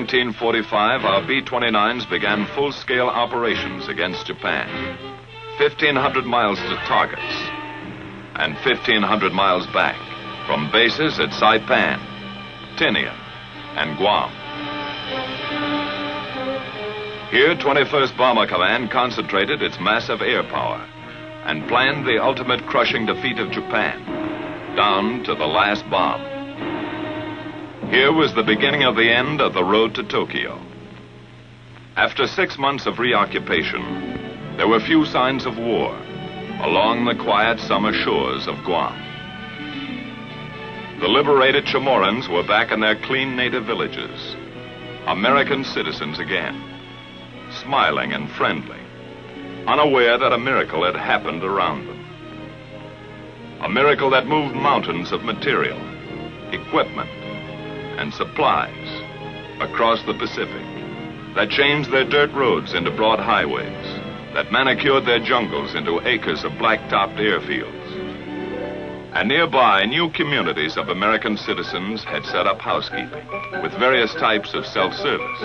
1945, our B-29s began full-scale operations against Japan. 1,500 miles to targets and 1,500 miles back from bases at Saipan, Tinian, and Guam. Here, 21st Bomber Command concentrated its massive air power and planned the ultimate crushing defeat of Japan, down to the last bomb. Here was the beginning of the end of the road to Tokyo. After 6 months of reoccupation, there were few signs of war along the quiet summer shores of Guam. The liberated Chamorros were back in their clean native villages, American citizens again, smiling and friendly, unaware that a miracle had happened around them. A miracle that moved mountains of material, equipment, and supplies across the Pacific, that changed their dirt roads into broad highways, that manicured their jungles into acres of black-topped airfields. And nearby, new communities of American citizens had set up housekeeping with various types of self-service.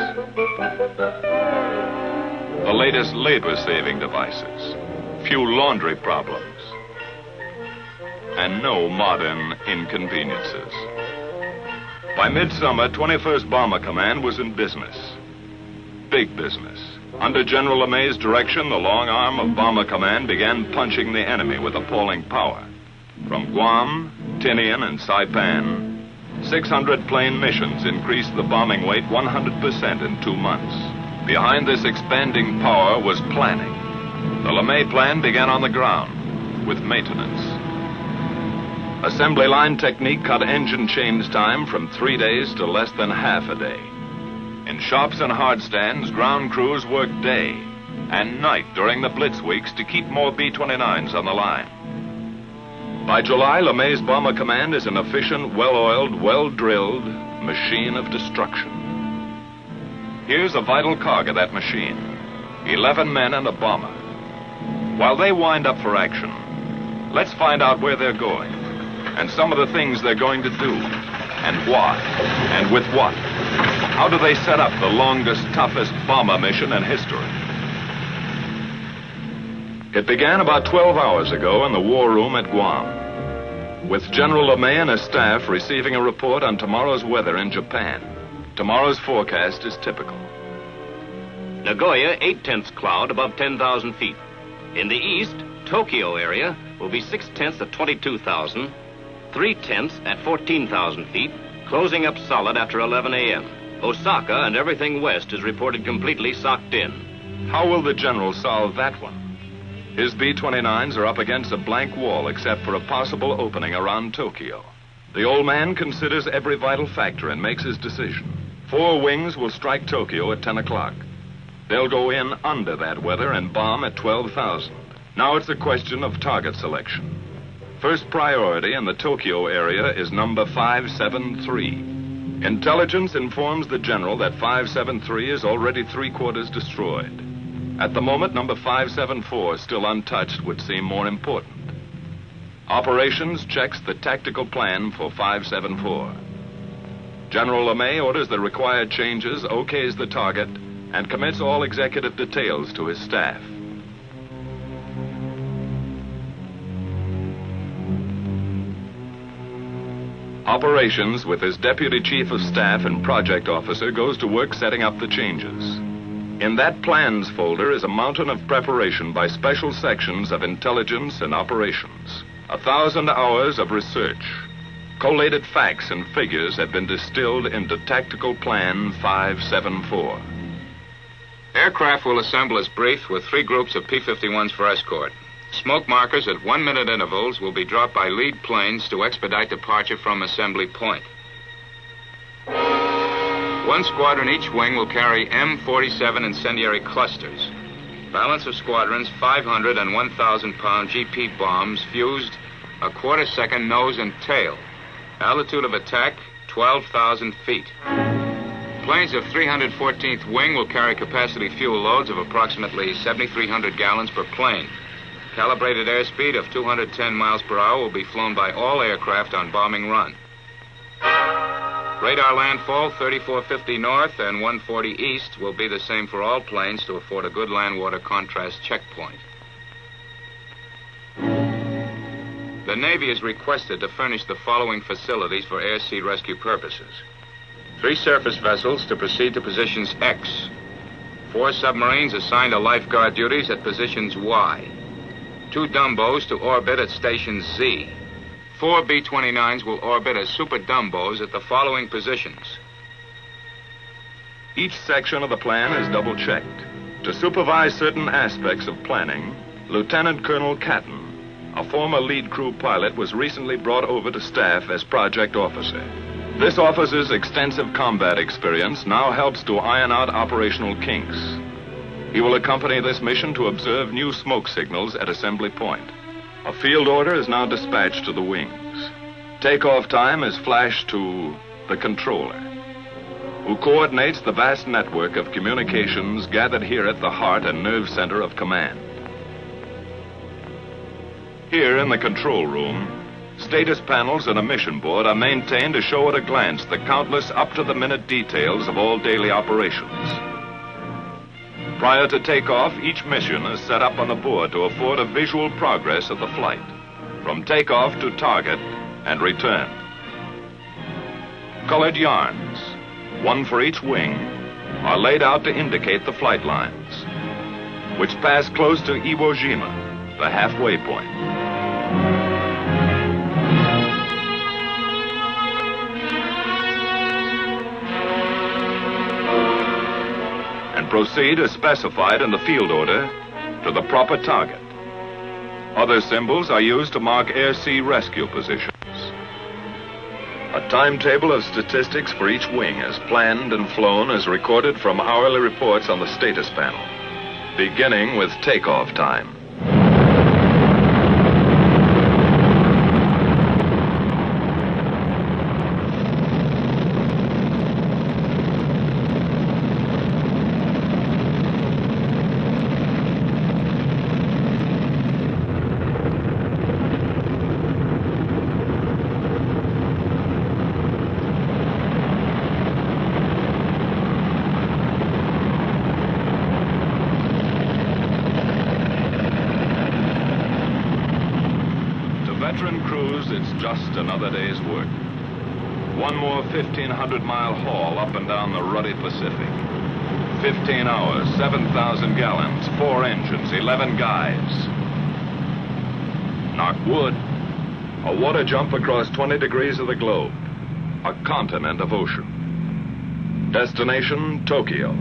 The latest labor-saving devices, few laundry problems, and no modern inconveniences. By midsummer, 21st Bomber Command was in business. Big business. Under General LeMay's direction, the long arm of Bomber Command began punching the enemy with appalling power. From Guam, Tinian, and Saipan, 600 plane missions increased the bombing weight 100% in 2 months. Behind this expanding power was planning. The LeMay plan began on the ground with maintenance. Assembly line technique cut engine change time from 3 days to less than half a day. In shops and hard stands, ground crews worked day and night during the blitz weeks to keep more B-29s on the line. By July, LeMay's Bomber Command is an efficient, well-oiled, well-drilled machine of destruction. Here's a vital cog of that machine, 11 men and a bomber. While they wind up for action, let's find out where they're going and some of the things they're going to do and why and with what. How do they set up the longest, toughest bomber mission in history? It began about 12 hours ago in the war room at Guam, with General LeMay and his staff receiving a report on tomorrow's weather in Japan. Tomorrow's forecast is typical. Nagoya, 8/10 cloud above 10,000 feet. In the east, Tokyo area will be 6/10 at 22,000, 3/10 at 14,000 feet, closing up solid after 11 a.m. Osaka and everything west is reported completely socked in. How will the general solve that one? His B-29s are up against a blank wall except for a possible opening around Tokyo. The old man considers every vital factor and makes his decision. 4 wings will strike Tokyo at 10 o'clock. They'll go in under that weather and bomb at 12,000. Now it's a question of target selection. First priority in the Tokyo area is number 573. Intelligence informs the general that 573 is already 3/4 destroyed. At the moment, number 574, still untouched, would seem more important. Operations checks the tactical plan for 574. General LeMay orders the required changes, okays the target, and commits all executive details to his staff. Operations, with his deputy chief of staff and project officer, goes to work setting up the changes. In that plans folder is a mountain of preparation by special sections of intelligence and operations. 1,000 hours of research. Collated facts and figures have been distilled into Tactical Plan 574. Aircraft will assemble as briefed with 3 groups of P-51s for escort. Smoke markers at 1-minute intervals will be dropped by lead planes to expedite departure from assembly point. 1 squadron each wing will carry M47 incendiary clusters. Balance of squadrons, 500 and 1,000-pound GP bombs fused a quarter-second nose and tail. Altitude of attack, 12,000 feet. Planes of 314th Wing will carry capacity fuel loads of approximately 7,300 gallons per plane. Calibrated airspeed of 210 miles per hour will be flown by all aircraft on bombing run. Radar landfall 3450 north and 140 east will be the same for all planes to afford a good land-water contrast checkpoint. The Navy is requested to furnish the following facilities for air-sea rescue purposes. 3 surface vessels to proceed to positions X. 4 submarines assigned to lifeguard duties at positions Y. 2 Dumbos to orbit at stations Z. 4 B-29s will orbit as super Dumbos at the following positions. Each section of the plan is double-checked. To supervise certain aspects of planning, Lieutenant Colonel Catton, a former lead crew pilot, was recently brought over to staff as project officer. This officer's extensive combat experience now helps to iron out operational kinks. He will accompany this mission to observe new smoke signals at assembly point. A field order is now dispatched to the wings. Takeoff time is flashed to the controller, who coordinates the vast network of communications gathered here at the heart and nerve center of command. Here in the control room, status panels and a mission board are maintained to show at a glance the countless up-to-the-minute details of all daily operations. Prior to takeoff, each mission is set up on the board to afford a visual progress of the flight, from takeoff to target and return. Colored yarns, one for each wing, are laid out to indicate the flight lines, which pass close to Iwo Jima, the halfway point. And proceed as specified in the field order to the proper target. Other symbols are used to mark air-sea rescue positions. A timetable of statistics for each wing is planned and flown as recorded from hourly reports on the status panel, beginning with takeoff time. Veteran crews, it's just another day's work. One more 1,500-mile haul up and down the ruddy Pacific. 15 hours, 7,000 gallons, 4 engines, 11 guys. Knock wood. A water jump across 20 degrees of the globe. A continent of ocean. Destination, Tokyo.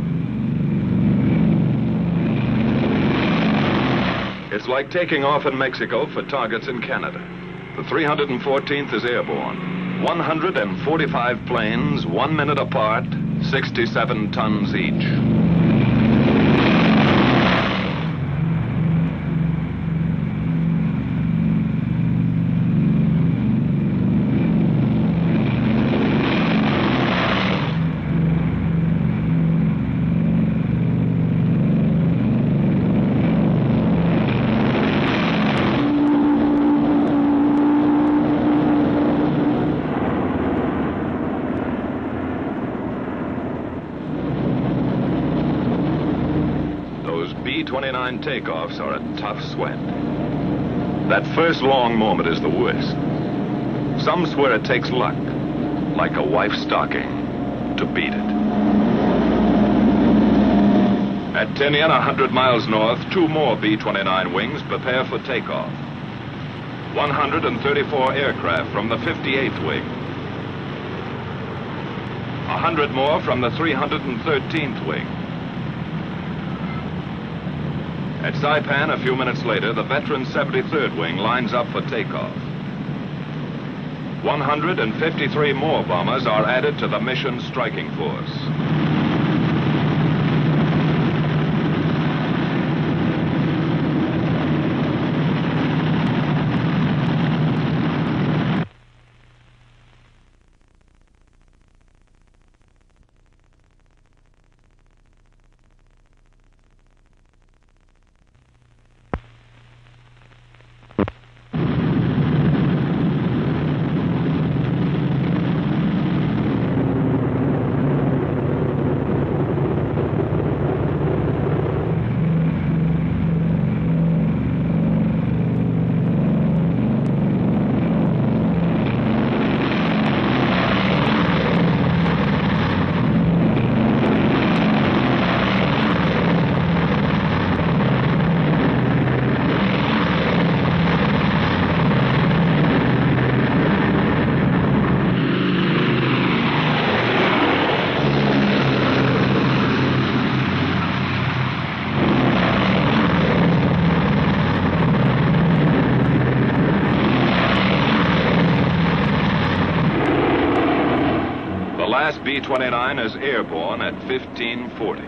It's like taking off in Mexico for targets in Canada. The 314th is airborne. 145 planes, 1 minute apart, 67 tons each. B29 takeoffs are a tough sweat. That first long moment is the worst. Some swear it takes luck, like a wife's stocking, to beat it. At Tinian, 100 miles north, 2 more B-29 wings prepare for takeoff. 134 aircraft from the 58th wing. 100 more from the 313th wing. At Saipan, a few minutes later, the veteran 73rd wing lines up for takeoff. 153 more bombers are added to the mission striking force. last B-29 is airborne at 1540.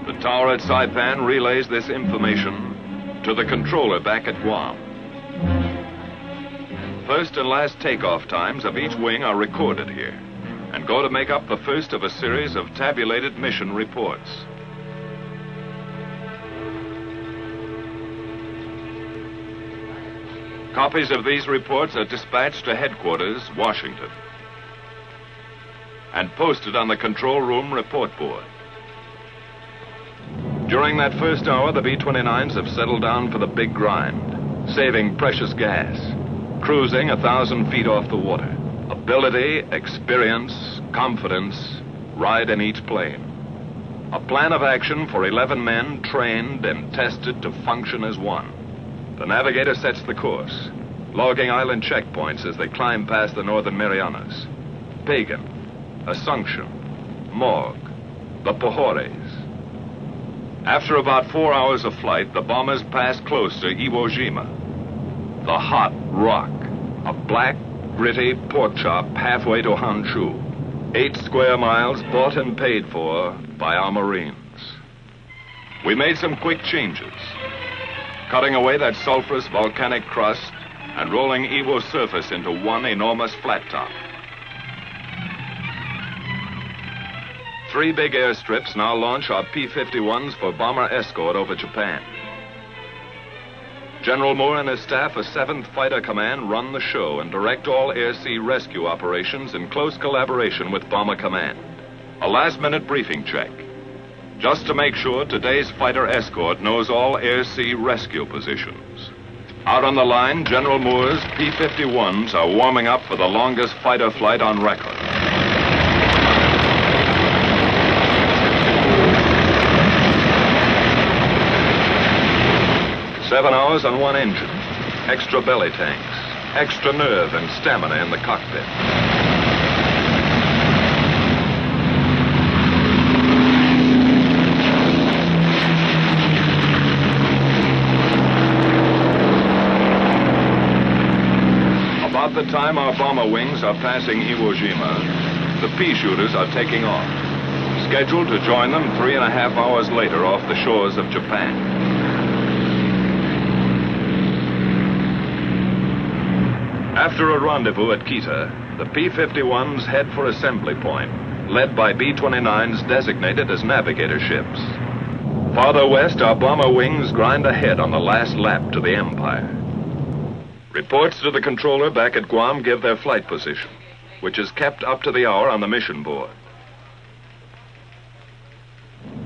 The tower at Saipan relays this information to the controller back at Guam. First and last takeoff times of each wing are recorded here and go to make up the first of a series of tabulated mission reports. Copies of these reports are dispatched to headquarters, Washington, and posted on the control room report board. During that first hour, the B-29s have settled down for the big grind, saving precious gas, cruising 1,000 feet off the water. Ability, experience, confidence ride in each plane. A plan of action for 11 men trained and tested to function as one. The navigator sets the course, logging island checkpoints as they climb past the northern Marianas. Pagan, Assumption, Morgue, the Pohores. After about 4 hours of flight, the bombers pass close to Iwo Jima, the hot rock, a black, gritty pork chop halfway to Honshu. 8 square miles bought and paid for by our Marines. We made some quick changes, cutting away that sulfurous volcanic crust and rolling Iwo's surface into one enormous flat top. 3 big airstrips now launch our P-51s for bomber escort over Japan. General Moore and his staff of 7th Fighter Command run the show and direct all air-sea rescue operations in close collaboration with Bomber Command. A last-minute briefing check, just to make sure today's fighter escort knows all air-sea rescue positions. Out on the line, General Moore's P-51s are warming up for the longest fighter flight on record. Seven hours on one engine, extra belly tanks, extra nerve and stamina in the cockpit. About the time our bomber wings are passing Iwo Jima, the pea shooters are taking off, scheduled to join them 3.5 hours later off the shores of Japan. After a rendezvous at Kita, the P-51s head for assembly point, led by B-29s designated as navigator ships. Farther west, our bomber wings grind ahead on the last lap to the Empire. Reports to the controller back at Guam give their flight position, which is kept up to the hour on the mission board.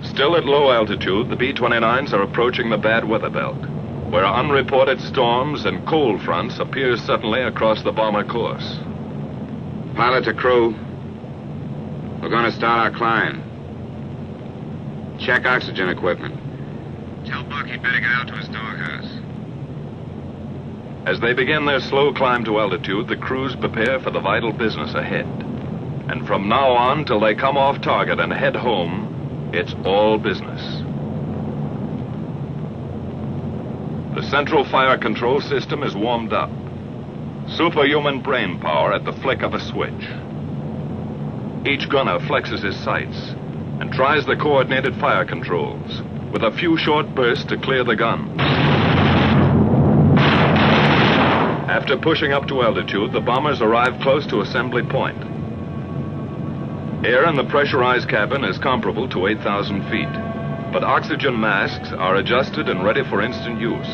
Still at low altitude, the B-29s are approaching the bad weather belt, where unreported storms and cold fronts appear suddenly across the bomber course. Pilot to crew, we're going to start our climb. Check oxygen equipment. Tell Buck he'd better get out to his doghouse. As they begin their slow climb to altitude, the crews prepare for the vital business ahead. And from now on till they come off target and head home, it's all business. The central fire control system is warmed up. Superhuman brain power at the flick of a switch. Each gunner flexes his sights and tries the coordinated fire controls with a few short bursts to clear the gun. After pushing up to altitude, the bombers arrive close to assembly point. Air in the pressurized cabin is comparable to 8,000 feet. But oxygen masks are adjusted and ready for instant use.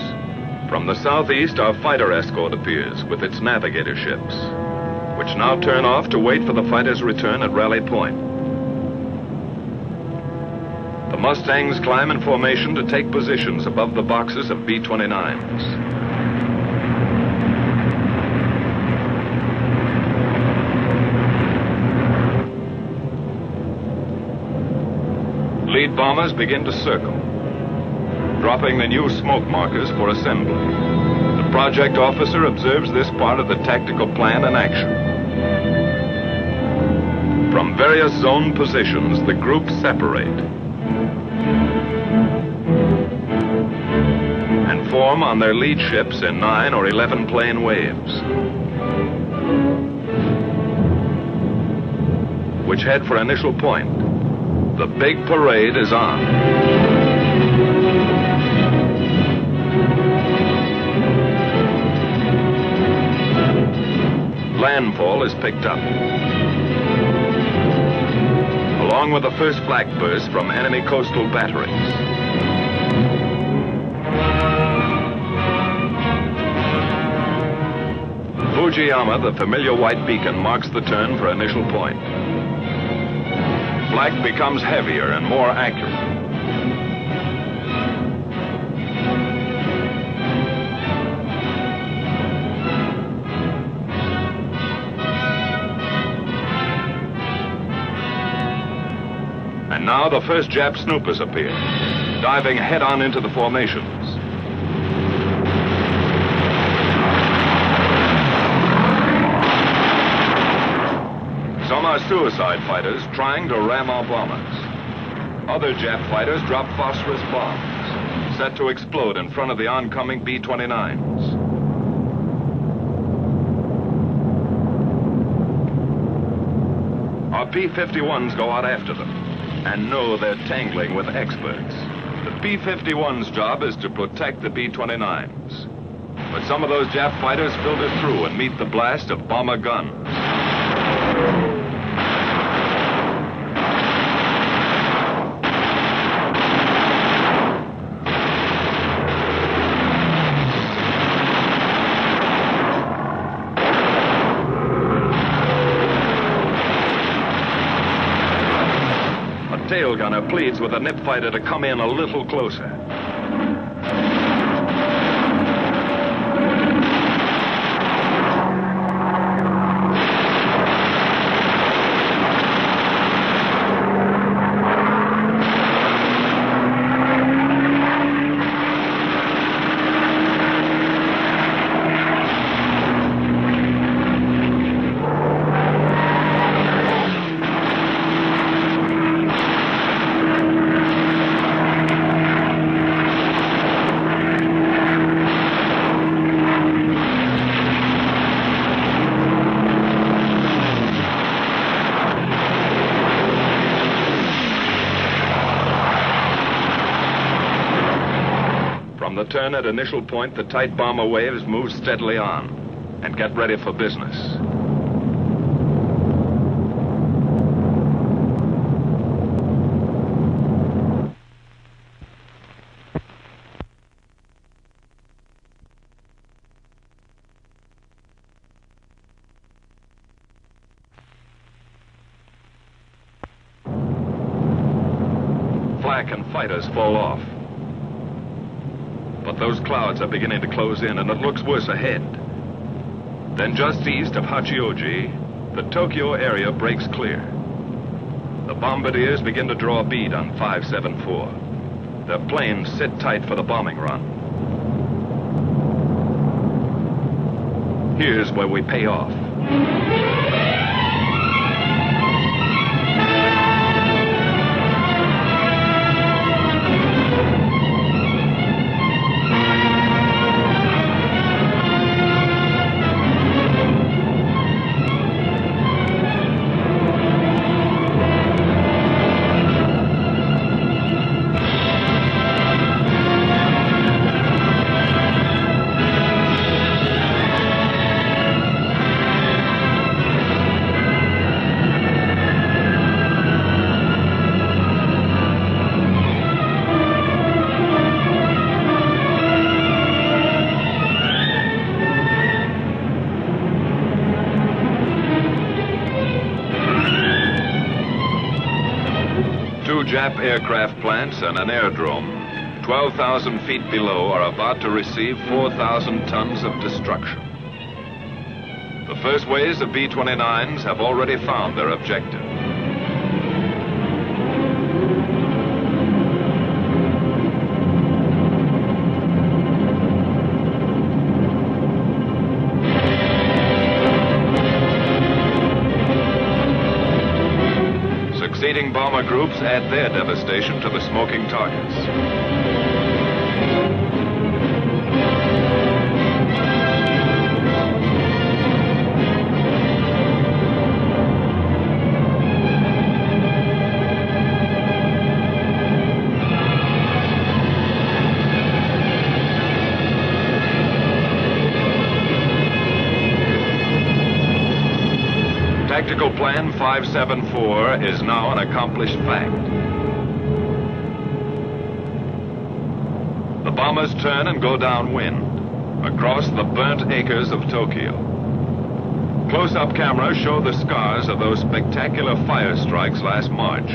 From the southeast, our fighter escort appears with its navigator ships, which now turn off to wait for the fighters' return at Rally Point. The Mustangs climb in formation to take positions above the boxes of B-29s. Lead bombers begin to circle, dropping the new smoke markers for assembly. The project officer observes this part of the tactical plan in action. From various zone positions, the groups separate and form on their lead ships in 9 or 11 plane waves. which head for initial point. The big parade is on. Landfall is picked up, along with the first flak burst from enemy coastal batteries. Fujiyama, the familiar white beacon, marks the turn for initial point. Flak becomes heavier and more accurate. And now the first Jap snoopers appear, diving head-on into the formations. Some are suicide fighters trying to ram our bombers. Other Jap fighters drop phosphorus bombs, set to explode in front of the oncoming B29s. Our P-51s go out after them and know they're tangling with experts. The P-51's job is to protect the B-29s. But some of those Jap fighters filter through and meet the blast of bomber guns. Tail gunner pleads with a nip fighter to come in a little closer. From the turn at initial point, the tight bomber waves move steadily on and get ready for business. Flak and fighters fall off. But those clouds are beginning to close in, and it looks worse ahead. Then just east of Hachioji, the Tokyo area breaks clear. The bombardiers begin to draw a bead on 574. Their planes sit tight for the bombing run. Here's where we pay off. Jap aircraft plants and an airdrome 12,000 feet below are about to receive 4,000 tons of destruction. The first waves of B-29s have already found their objective. Succeeding bomber groups add their devastation to the smoking targets. Tactical Plan 574 is now an accomplished fact. The bombers turn and go downwind, across the burnt acres of Tokyo. Close-up cameras show the scars of those spectacular fire strikes last March.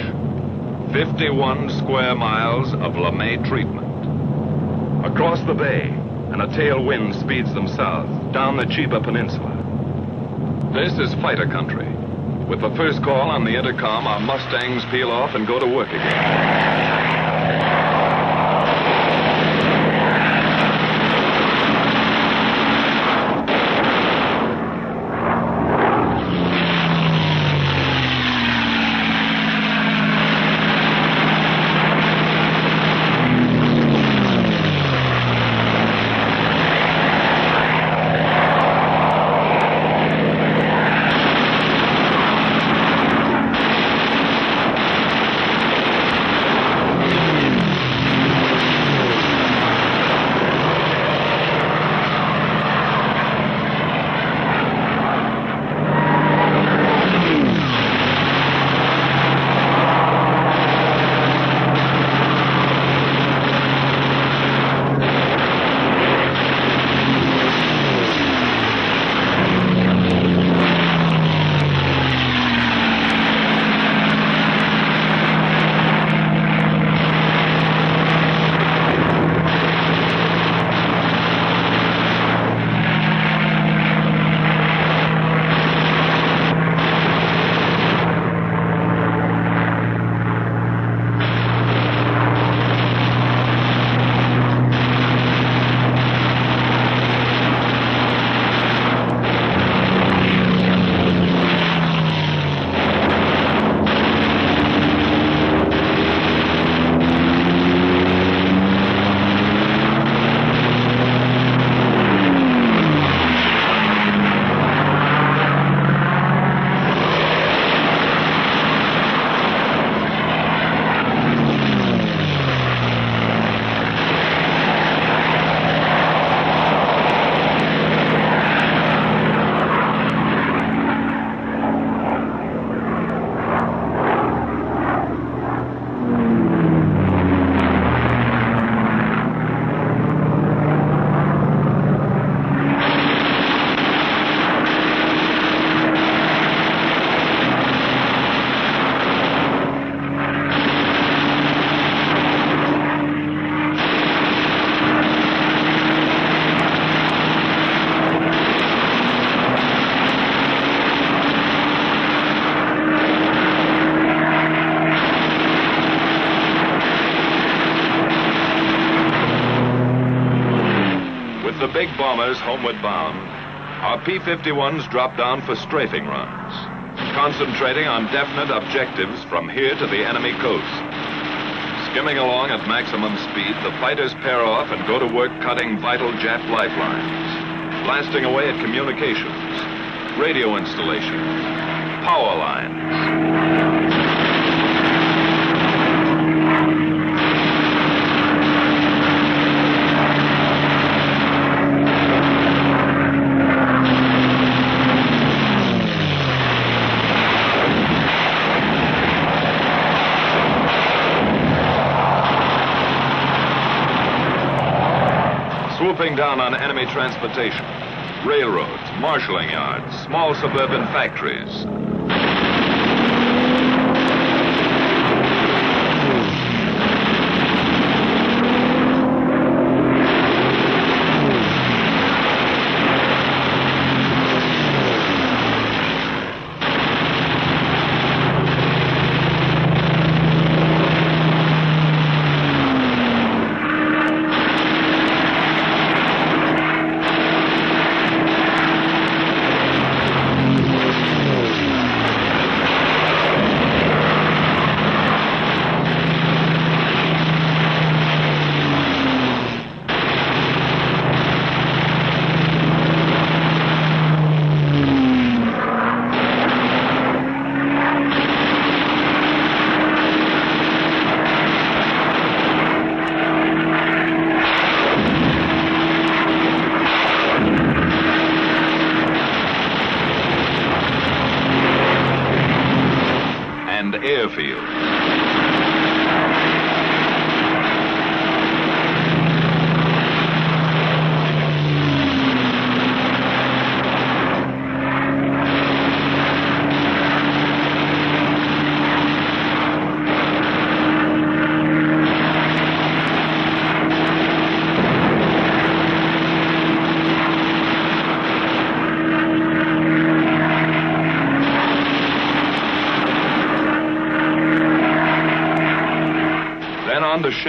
51 square miles of LeMay treatment. Across the bay, and a tailwind speeds them south, down the Chiba Peninsula. This is fighter country. With the first call on the intercom, our Mustangs peel off and go to work again. The big bombers homeward bound, our P-51s drop down for strafing runs, concentrating on definite objectives from here to the enemy coast. Skimming along at maximum speed, the fighters pair off and go to work cutting vital Jap lifelines, blasting away at communications, radio installations, power lines. Swooping down on enemy transportation, railroads, marshalling yards, small suburban factories.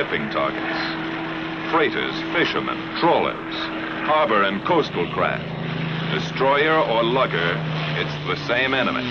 shipping targets. Freighters, fishermen, trawlers, harbor and coastal craft. Destroyer or lugger, it's the same enemy.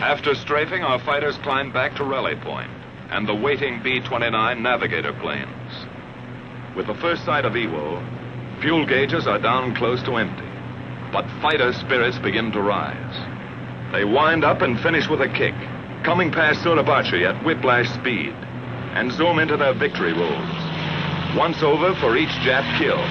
After strafing, our fighters climbed back to rally point and the waiting B-29 navigator planes. With the first sight of Iwo, fuel gauges are down close to empty, but fighter spirits begin to rise. They wind up and finish with a kick, coming past Suribachi at whiplash speed, and zoom into their victory rolls. Once over for each Jap kill.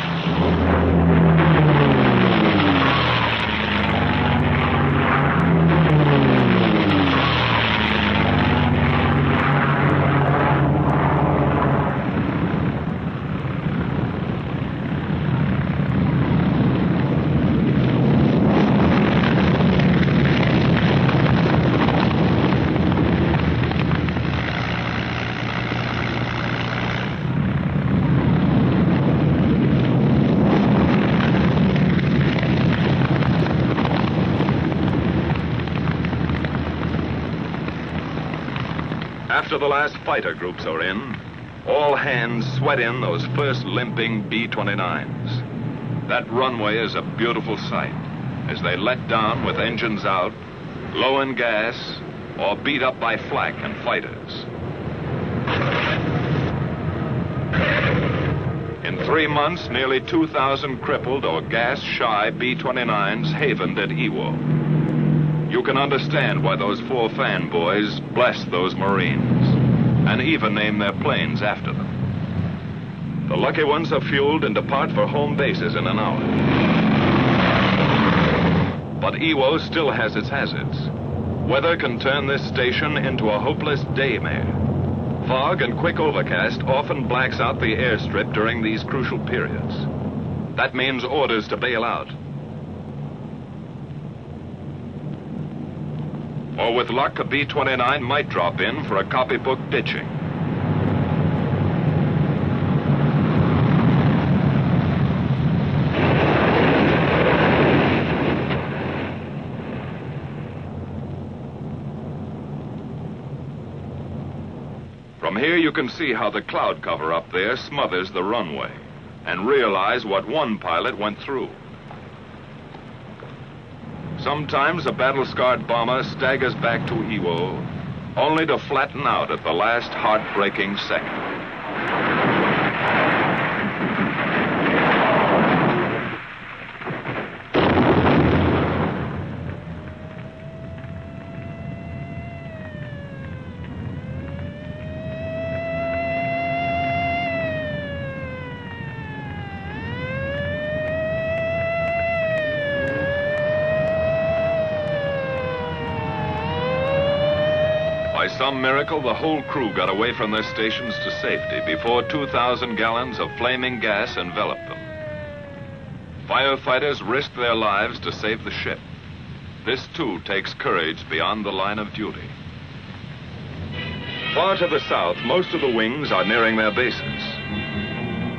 After the last fighter groups are in, all hands sweat in those first limping B-29s. That runway is a beautiful sight as they let down with engines out, low in gas, or beat up by flak and fighters. In 3 months, nearly 2,000 crippled or gas-shy B-29s havened at Iwo. You can understand why those 4 fanboys blessed those Marines, and even named their planes after them. The lucky ones are fueled and depart for home bases in an hour. But Iwo still has its hazards. Weather can turn this station into a hopeless daymare. Fog and quick overcast often blacks out the airstrip during these crucial periods. That means orders to bail out. Or with luck, a B-29 might drop in for a copybook ditching. From here you can see how the cloud cover up there smothers the runway, and realize what one pilot went through. Sometimes a battle-scarred bomber staggers back to Iwo, only to flatten out at the last heartbreaking second. By some miracle, the whole crew got away from their stations to safety before 2,000 gallons of flaming gas enveloped them. Firefighters risked their lives to save the ship. This, too, takes courage beyond the line of duty. Far to the south, most of the wings are nearing their bases.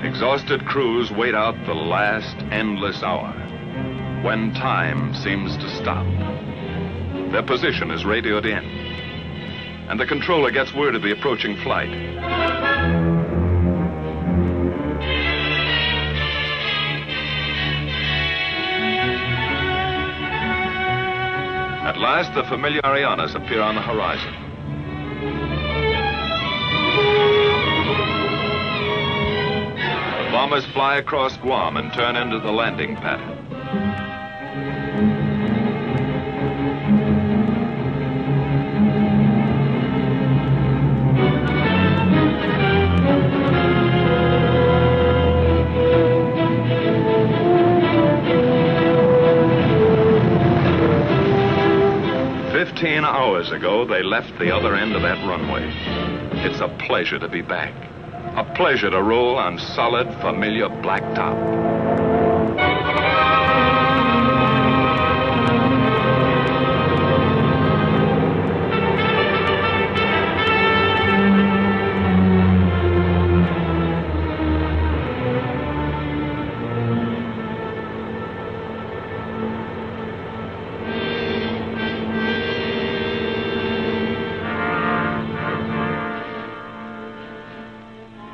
Exhausted crews wait out the last endless hour, when time seems to stop. Their position is radioed in, and the controller gets word of the approaching flight. At last, the familiar Arianas appear on the horizon. The bombers fly across Guam and turn into the landing pattern. 15 hours ago, they left the other end of that runway. It's a pleasure to be back. A pleasure to roll on solid, familiar blacktop.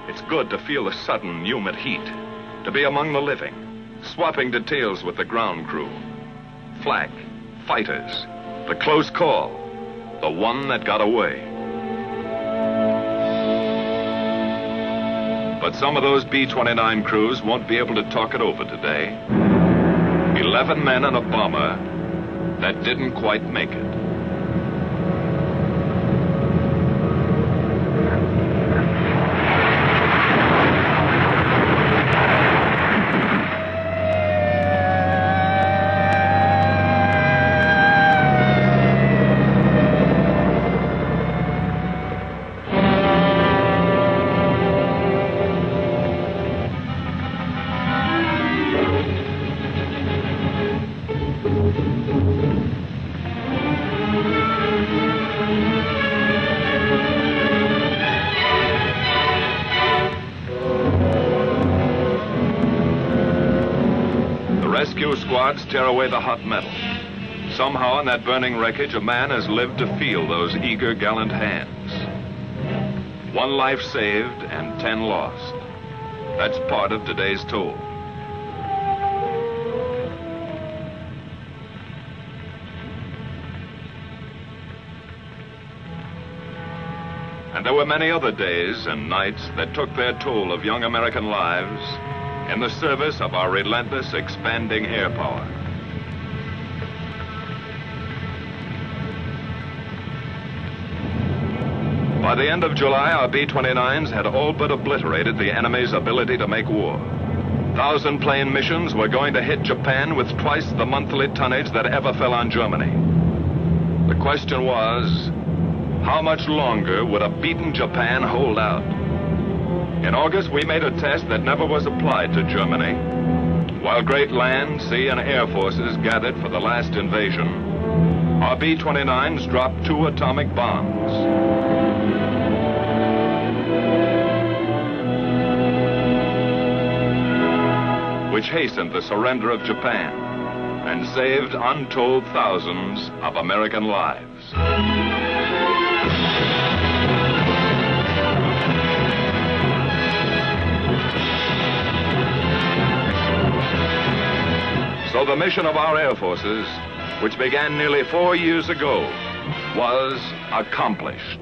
It's good to feel the sudden, humid heat, to be among the living, swapping details with the ground crew. Flak, fighters, the close call, the one that got away. But some of those B29 crews won't be able to talk it over today. 11 men and a bomber that didn't quite make it. Rescue squads tear away the hot metal. Somehow in that burning wreckage, a man has lived to feel those eager, gallant hands. 1 life saved and 10 lost. That's part of today's toll. And there were many other days and nights that took their toll of young American lives in the service of our relentless, expanding air power. By the end of July, our B-29s had all but obliterated the enemy's ability to make war. 1,000-plane missions were going to hit Japan with twice the monthly tonnage that ever fell on Germany. The question was, how much longer would a beaten Japan hold out? In August, we made a test that never was applied to Germany. While great land, sea, and air forces gathered for the last invasion, our B-29s dropped 2 atomic bombs. Which hastened the surrender of Japan and saved untold thousands of American lives. So the mission of our air forces, which began nearly 4 years ago, was accomplished.